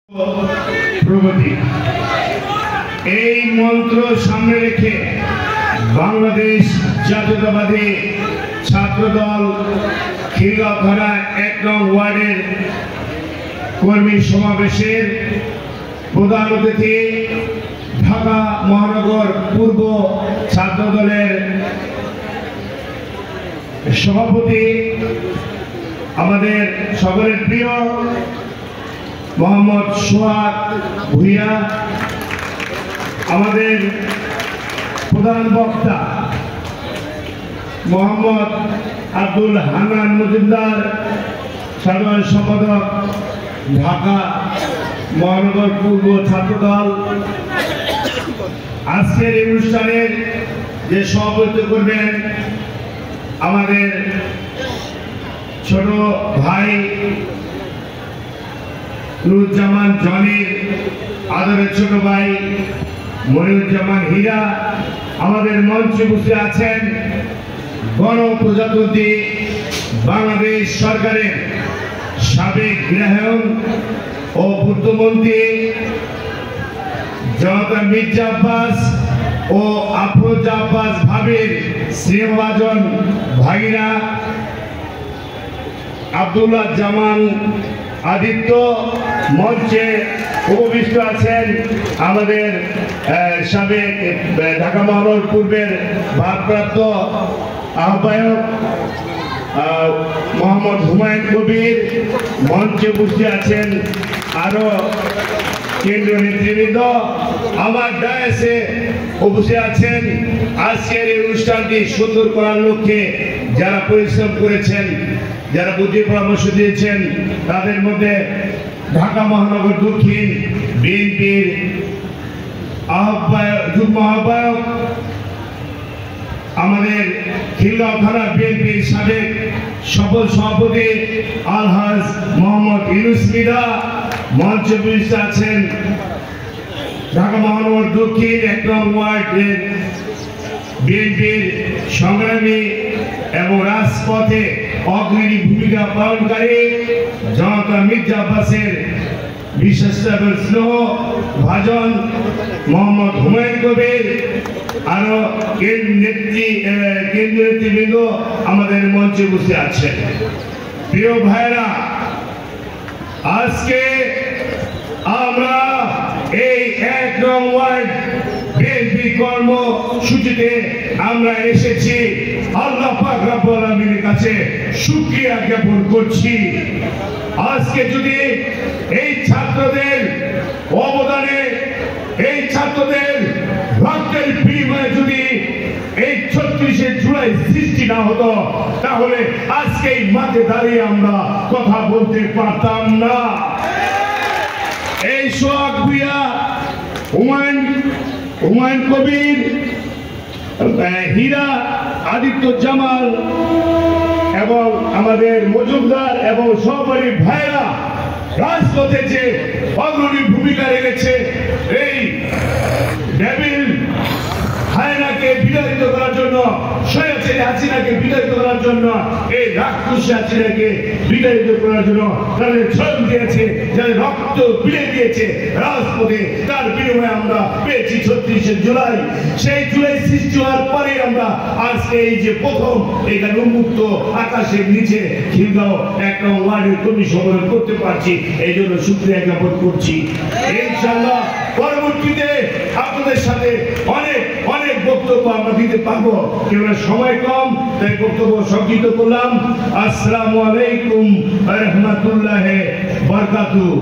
प्रगति मंत्र सामने रेखे बांग्लादेश जातीयतावादी छात्र दल খিলগাঁওখানা ১ নং ওয়ার্ডের কর্মী সমাবেশের প্রধান অতিথি ঢাকা মহানগর পূর্ব ছাত্র দলের সভাপতি আমাদের সকলের প্রিয় মোহাম্মদ সোহাগ ভুইয়া, আমাদের প্রধান বক্তা মোহাম্মদ আব্দুল হান্নান মজুমদার, সাধারণ সম্পাদক ঢাকা মহানগর পূর্ব ছাত্রদল। আজকের এই অনুষ্ঠানের যে সভাপতিত্ব করবেন আমাদের ছোট ভাই নুরুজ্জামান জনির, আদরের ছোট ভাই মনিরুজ্জামান হীরা, আমাদের মঞ্চে বসে আছেন গণপ্রজাতন্ত্রী বাংলাদেশ সরকারের সাবেক গৃহায়ন ও পূর্তমন্ত্রী জনতা মির্জা আব্বাস ও আফরোজা আব্বাস ভাবির স্নেহভাজন ভাগিনা আব্দুল্লাহ জামান আদিত্য, মঞ্চে উপবিষ্ট আছেন আমাদের সাবেক ঢাকা মহানগর পূর্বের ভারপ্রাপ্ত আহ্বায়ক মোহাম্মদ হুমায়ুন কবির, মঞ্চে উপস্থিত আছেন আরো কেন্দ্রীয় নেতৃবৃন্দ, আমার ডায়াসে উপস্থিত আছেন আজকের এই অনুষ্ঠানটি সুন্দর করার লক্ষ্যে যারা পরিশ্রম করেছেন, যারা বুদ্ধি পরামর্শ দিয়েছেন, তাদের মধ্যে ঢাকা মহানগর দক্ষিণ বিএনপির যুগ্ম আহ্বায়ক, আমাদের খিলগাঁও থানা বিএনপির সাবেক সফল সভাপতি আলহাজ মোহাম্মদ ইউনুস মিদা, মঞ্চে উপস্থিত আছেন ঢাকা মহানগর দক্ষিণ ১ নং ওয়ার্ডের বিএনপির সংগ্রামী এবং রাজপথে অগ্রণী ভূমিকা পালনকারী জনতা মির্জা আব্বাসের বিশেষ স্নেহ ভাজন মোহাম্মদ হুমায়ুন কবির, আরো কেন্দ্রীয় নেতৃবৃন্দ আমাদের মঞ্চে বসে আছেন। প্রিয় ভাইরা, আজকে আমরা এই ১ নং ওয়ার্ড বিএনপি কর্মসূচিতে আমরা এসেছি আল্লাহ পাক রব্বুল আলামিনের কাছে শুকরিয়া জ্ঞাপন করছি। আজকে যদি এই ছাত্রদের অবদানে, এই ছাত্রদের রক্তের বিনিময়ে যদি এই ৩৬শে জুলাই সৃষ্টি না হতো, তাহলে আজকে এই মাঠে দাঁড়িয়ে আমরা কথা বলতে পারতাম না। এই সোহাগ ভুইয়া, হুমায়ুন কবির, হীরা, আদিত্য জামাল এবং আমাদের মজুমদার এবং সহকারী ভাইরা রাজপথে যে অগ্রণী ভূমিকা রেখেছে এই ডেভিল হায়নাকে বিতাড়িত করার জন্য, স্বৈরাচারী হাসিনাকে বিতাড়িত করার জন্য, এই রাক্ষসী হাসিনাকে বিতাড়িত করার জন্য তাদের শ্রম দিয়েছে, যাদের রক্ত বিলে দিয়েছে রাজপথে, তার বিনিময়ে আমরা পেয়েছি ৩৬শে জুলাই। সেই জুলাই সৃষ্টি হওয়ার পরে আমরা আজকে এই যে প্রথম এখানে উন্মুক্ত আকাশের নিচে খিলগাঁও ১ নং ওয়ার্ডের কর্মী সম্মেলন করতে পারছি, এই জন্য শুকরিয়া জ্ঞাপন করছি। ইনশাআল্লাহ পরবর্তীতে আপনাদের সাথে অনেক বক্তব্য আমরা দিতে পারবো, কেননা সময় কম, তাই বক্তব্য সংক্ষিপ্ত করলাম। আসসালামু আলাইকুম ওয়া রাহমাতুল্লাহি ওয়া বারাকাতুহু।